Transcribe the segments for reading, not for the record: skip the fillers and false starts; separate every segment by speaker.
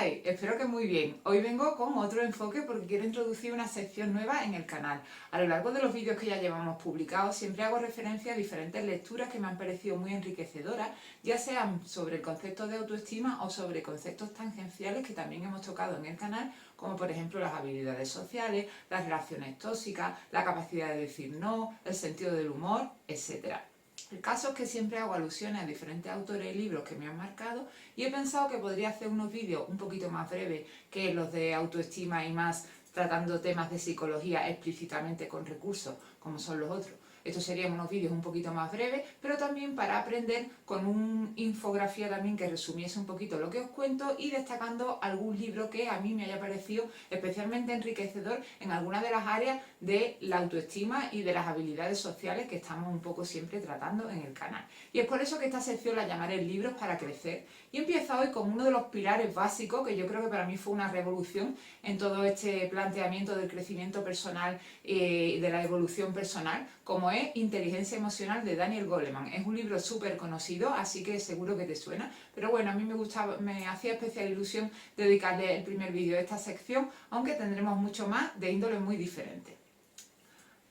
Speaker 1: estáis? Espero que muy bien. Hoy vengo con otro enfoque porque quiero introducir una sección nueva en el canal. A lo largo de los vídeos que ya llevamos publicados siempre hago referencia a diferentes lecturas que me han parecido muy enriquecedoras, ya sean sobre el concepto de autoestima o sobre conceptos tangenciales que también hemos tocado en el canal, como por ejemplo las habilidades sociales, las relaciones tóxicas, la capacidad de decir no, el sentido del humor, etcétera. El caso es que siempre hago alusiones a diferentes autores y libros que me han marcado y he pensado que podría hacer unos vídeos un poquito más breves que los de autoestima y más tratando temas de psicología explícitamente con recursos como son los otros. Estos serían unos vídeos un poquito más breves, pero también para aprender con una infografía también que resumiese un poquito lo que os cuento y destacando algún libro que a mí me haya parecido especialmente enriquecedor en alguna de las áreas de la autoestima y de las habilidades sociales que estamos un poco siempre tratando en el canal. Y es por eso que esta sección la llamaré Libros para Crecer. Y empieza hoy con uno de los pilares básicos que yo creo que para mí fue una revolución en todo este planteamiento del crecimiento personal y de la evolución personal, como es Inteligencia Emocional de Daniel Goleman. Es un libro súper conocido, así que seguro que te suena, pero bueno, a mí me hacía especial ilusión dedicarle el primer vídeo de esta sección, aunque tendremos mucho más de índole muy diferente.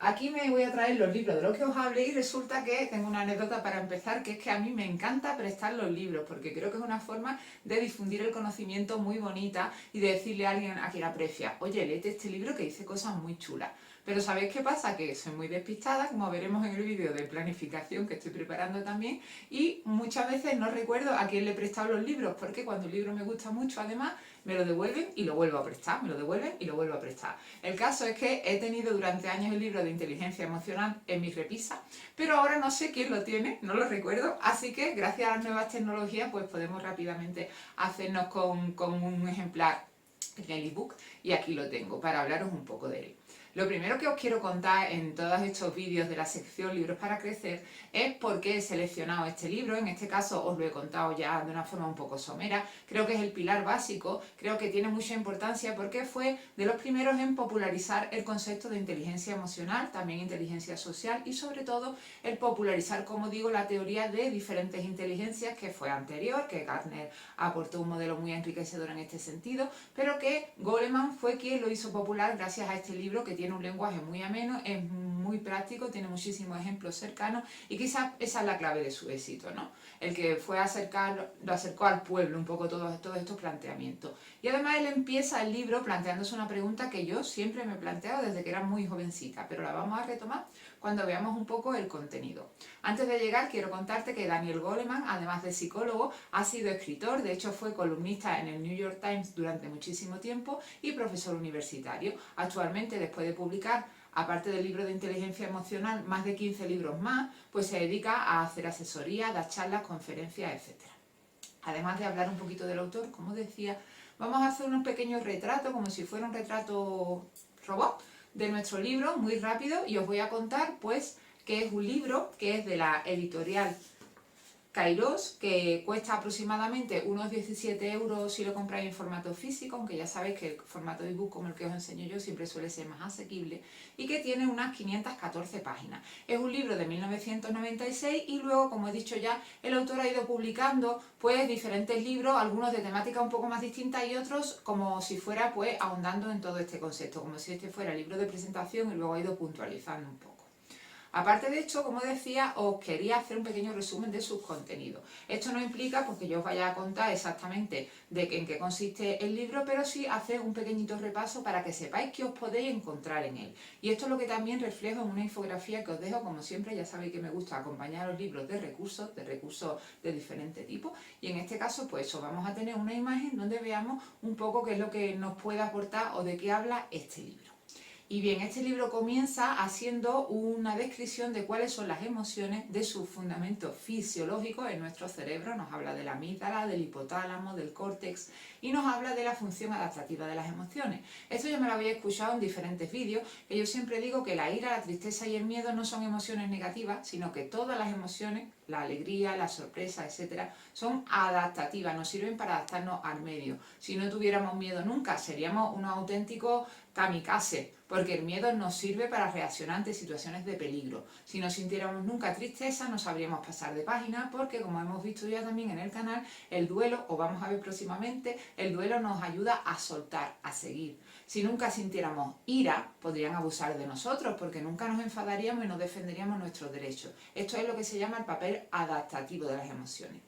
Speaker 1: Aquí me voy a traer los libros de los que os hablé y resulta que tengo una anécdota para empezar, que es que a mí me encanta prestar los libros porque creo que es una forma de difundir el conocimiento muy bonita y de decirle a alguien a quien aprecia: oye, léete este libro que dice cosas muy chulas. Pero ¿sabéis qué pasa? Que soy muy despistada, como veremos en el vídeo de planificación que estoy preparando también, y muchas veces no recuerdo a quién le he prestado los libros, porque cuando el libro me gusta mucho, además, me lo devuelven y lo vuelvo a prestar, me lo devuelven y lo vuelvo a prestar. El caso es que he tenido durante años el libro de Inteligencia Emocional en mi repisa, pero ahora no sé quién lo tiene, no lo recuerdo, así que gracias a las nuevas tecnologías pues podemos rápidamente hacernos con un ejemplar en el ebook, y aquí lo tengo para hablaros un poco de él. Lo primero que os quiero contar en todos estos vídeos de la sección Libros para Crecer es por qué he seleccionado este libro. En este caso os lo he contado ya de una forma un poco somera. Creo que es el pilar básico, creo que tiene mucha importancia porque fue de los primeros en popularizar el concepto de inteligencia emocional, también inteligencia social y sobre todo el popularizar, como digo, la teoría de diferentes inteligencias, que fue anterior, que Gardner aportó un modelo muy enriquecedor en este sentido, pero que Goleman fue quien lo hizo popular gracias a este libro, que tiene un lenguaje muy ameno, es muy práctico, tiene muchísimos ejemplos cercanos y quizás esa es la clave de su éxito, ¿no? El que fue a lo acercó al pueblo un poco todos estos planteamientos. Y además él empieza el libro planteándose una pregunta que yo siempre me he planteado desde que era muy jovencita, pero la vamos a retomar cuando veamos un poco el contenido. Antes de llegar quiero contarte que Daniel Goleman, además de psicólogo, ha sido escritor, de hecho fue columnista en el New York Times durante muchísimo tiempo y profesor universitario. Actualmente, después de publicar, aparte del libro de inteligencia emocional, más de 15 libros más, pues se dedica a hacer asesoría, dar charlas, conferencias, etc. Además de hablar un poquito del autor, como decía, vamos a hacer un pequeño retrato, como si fuera un retrato robot, de nuestro libro, muy rápido, y os voy a contar pues que es un libro que es de la editorial Kairos, que cuesta aproximadamente unos 17 euros si lo compráis en formato físico, aunque ya sabéis que el formato ebook, como el que os enseño yo, siempre suele ser más asequible, y que tiene unas 514 páginas. Es un libro de 1996 y luego, como he dicho ya, el autor ha ido publicando pues diferentes libros, algunos de temática un poco más distinta y otros como si fuera pues ahondando en todo este concepto, como si este fuera el libro de presentación y luego ha ido puntualizando un poco. Aparte de esto, como decía, os quería hacer un pequeño resumen de sus contenidos. Esto no implica porque yo os vaya a contar exactamente en qué consiste el libro, pero sí hacer un pequeñito repaso para que sepáis qué os podéis encontrar en él. Y esto es lo que también reflejo en una infografía que os dejo, como siempre. Ya sabéis que me gusta acompañar los libros de recursos de diferente tipo. Y en este caso, pues eso, vamos a tener una imagen donde veamos un poco qué es lo que nos puede aportar o de qué habla este libro. Y bien, este libro comienza haciendo una descripción de cuáles son las emociones, de su fundamento fisiológico en nuestro cerebro. Nos habla de la amígdala, del hipotálamo, del córtex y nos habla de la función adaptativa de las emociones. Esto ya me lo había escuchado en diferentes vídeos, que yo siempre digo que la ira, la tristeza y el miedo no son emociones negativas, sino que todas las emociones la alegría, la sorpresa, etcétera, son adaptativas, nos sirven para adaptarnos al medio. Si no tuviéramos miedo nunca, seríamos unos auténticos kamikaze, porque el miedo nos sirve para reaccionar ante situaciones de peligro. Si no sintiéramos nunca tristeza, no sabríamos pasar de página, porque como hemos visto ya también en el canal, el duelo, o vamos a ver próximamente, el duelo nos ayuda a soltar, a seguir. Si nunca sintiéramos ira, podrían abusar de nosotros, porque nunca nos enfadaríamos y no defenderíamos nuestros derechos. Esto es lo que se llama el papel adaptativo de las emociones.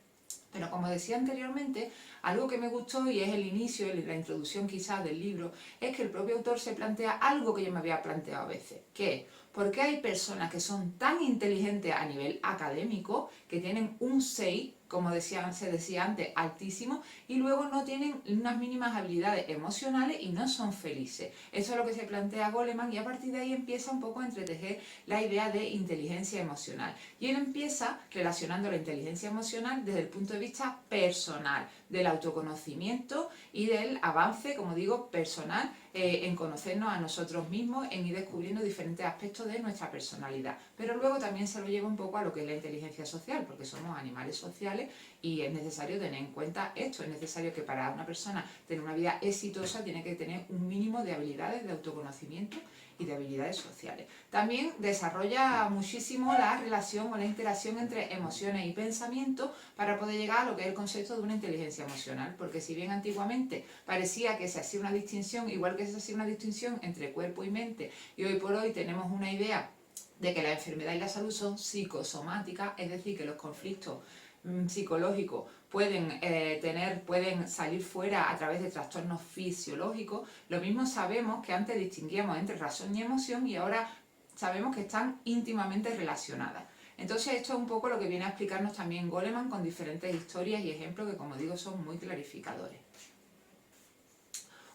Speaker 1: Pero como decía anteriormente, algo que me gustó y es el inicio, la introducción quizás del libro, es que el propio autor se plantea algo que yo me había planteado a veces, que es, ¿por qué hay personas que son tan inteligentes a nivel académico, que tienen un 6, como se decía antes, altísimo, y luego no tienen unas mínimas habilidades emocionales y no son felices? Eso es lo que se plantea Goleman, y a partir de ahí empieza un poco a entretejer la idea de inteligencia emocional. Y él empieza relacionando la inteligencia emocional desde el punto de vista personal, del autoconocimiento y del avance, como digo, personal, en conocernos a nosotros mismos, en ir descubriendo diferentes aspectos de nuestra personalidad. Pero luego también se lo lleva un poco a lo que es la inteligencia social, porque somos animales sociales y es necesario tener en cuenta esto. Es necesario que para una persona tener una vida exitosa tiene que tener un mínimo de habilidades de autoconocimiento y de habilidades sociales. También desarrolla muchísimo la relación o la interacción entre emociones y pensamientos para poder llegar a lo que es el concepto de una inteligencia emocional, porque si bien antiguamente parecía que se hacía una distinción, igual que se hacía una distinción entre cuerpo y mente, y hoy por hoy tenemos una idea de que la enfermedad y la salud son psicosomáticas, es decir, que los conflictos psicológicos pueden salir fuera a través de trastornos fisiológicos. Lo mismo sabemos que antes distinguíamos entre razón y emoción y ahora sabemos que están íntimamente relacionadas. Entonces esto es un poco lo que viene a explicarnos también Goleman con diferentes historias y ejemplos que, como digo, son muy clarificadores.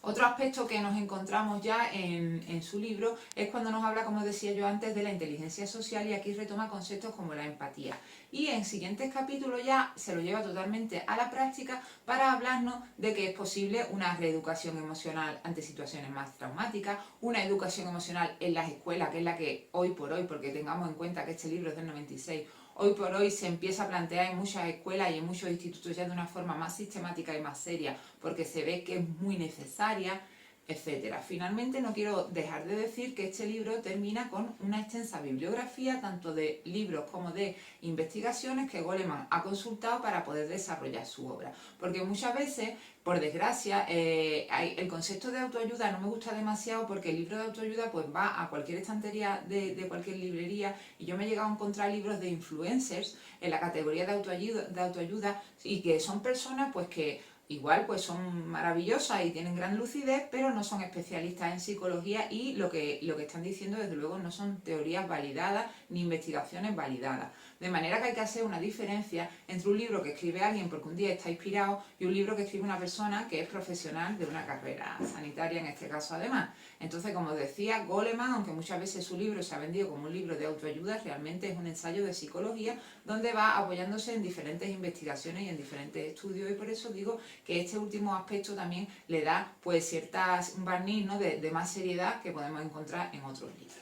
Speaker 1: Otro aspecto que nos encontramos ya en su libro es cuando nos habla, como decía yo antes, de la inteligencia social, y aquí retoma conceptos como la empatía. Y en siguientes capítulos ya se lo lleva totalmente a la práctica para hablarnos de que es posible una reeducación emocional ante situaciones más traumáticas, una educación emocional en las escuelas, que es la que hoy por hoy, porque tengamos en cuenta que este libro es del 96, hoy por hoy se empieza a plantear en muchas escuelas y en muchos institutos ya de una forma más sistemática y más seria, porque se ve que es muy necesaria, etcétera. Finalmente, no quiero dejar de decir que este libro termina con una extensa bibliografía, tanto de libros como de investigaciones que Goleman ha consultado para poder desarrollar su obra. Porque muchas veces, por desgracia, el concepto de autoayuda no me gusta demasiado, porque el libro de autoayuda pues va a cualquier estantería de cualquier librería, y yo me he llegado a encontrar libros de influencers en la categoría de autoayuda y que son personas pues que igual pues son maravillosas y tienen gran lucidez, pero no son especialistas en psicología, y lo que están diciendo desde luego no son teorías validadas ni investigaciones validadas. De manera que hay que hacer una diferencia entre un libro que escribe alguien porque un día está inspirado y un libro que escribe una persona que es profesional de una carrera sanitaria, en este caso además. Entonces, como decía, Goleman, aunque muchas veces su libro se ha vendido como un libro de autoayuda, realmente es un ensayo de psicología donde va apoyándose en diferentes investigaciones y en diferentes estudios, y por eso digo que este último aspecto también le da pues un barniz, ¿no?, de más seriedad que podemos encontrar en otros libros.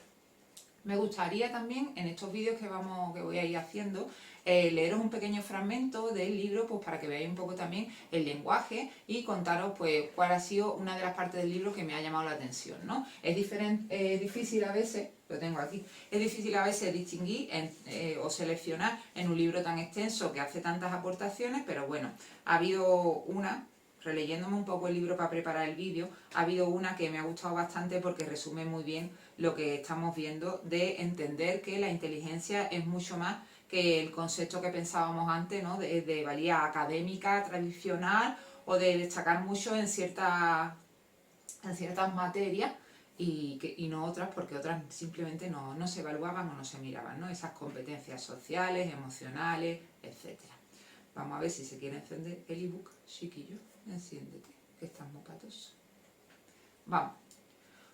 Speaker 1: Me gustaría también, en estos vídeos que voy a ir haciendo, leeros un pequeño fragmento del libro, pues para que veáis un poco también el lenguaje y contaros pues cuál ha sido una de las partes del libro que me ha llamado la atención, ¿no? Es difícil a veces, lo tengo aquí, es difícil a veces distinguir o seleccionar en un libro tan extenso que hace tantas aportaciones, pero bueno, ha habido una, releyéndome un poco el libro para preparar el vídeo, ha habido una que me ha gustado bastante porque resume muy bien lo que estamos viendo, de entender que la inteligencia es mucho más que el concepto que pensábamos antes, ¿no?, de valía académica tradicional o de destacar mucho en ciertas materias y no otras, porque otras simplemente no se evaluaban o no se miraban, ¿no?, esas competencias sociales, emocionales, etcétera. Vamos a ver si se quiere encender el ebook, chiquillo. Enciéndete, que estás muy patoso. Vamos.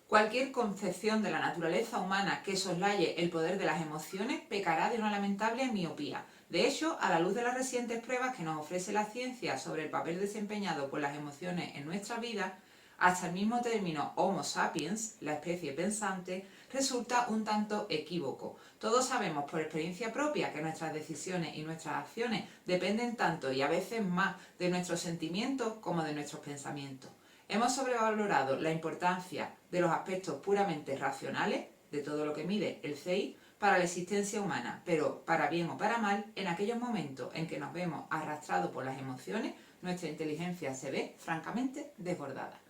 Speaker 1: Cualquier concepción de la naturaleza humana que soslaye el poder de las emociones pecará de una lamentable miopía. De hecho, a la luz de las recientes pruebas que nos ofrece la ciencia sobre el papel desempeñado por las emociones en nuestra vida, hasta el mismo término Homo sapiens, la especie pensante, resulta un tanto equívoco. Todos sabemos por experiencia propia que nuestras decisiones y nuestras acciones dependen tanto y a veces más de nuestros sentimientos como de nuestros pensamientos. Hemos sobrevalorado la importancia de los aspectos puramente racionales, de todo lo que mide el CI, para la existencia humana, pero para bien o para mal, en aquellos momentos en que nos vemos arrastrados por las emociones, nuestra inteligencia se ve francamente desbordada.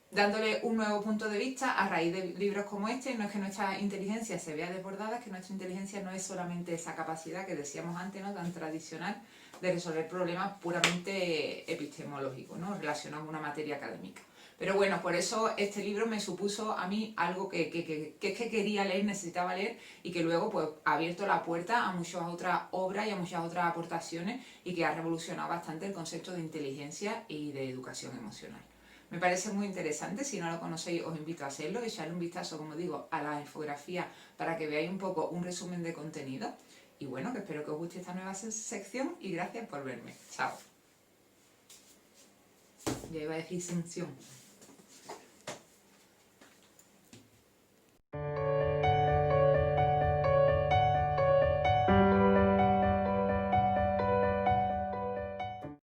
Speaker 1: Dándole un nuevo punto de vista a raíz de libros como este, no es que nuestra inteligencia se vea desbordada, es que nuestra inteligencia no es solamente esa capacidad que decíamos antes, ¿no?, tan tradicional de resolver problemas puramente epistemológicos, ¿no?, relacionados con una materia académica. Pero bueno, por eso este libro me supuso a mí algo que quería leer, necesitaba leer, y que luego pues ha abierto la puerta a muchas otras obras y a muchas otras aportaciones, y que ha revolucionado bastante el concepto de inteligencia y de educación emocional. Me parece muy interesante, si no lo conocéis os invito a hacerlo, echarle un vistazo, como digo, a la infografía para que veáis un poco un resumen de contenido. Y bueno, que espero que os guste esta nueva sección y gracias por verme. Chao. Ya iba a decir sección.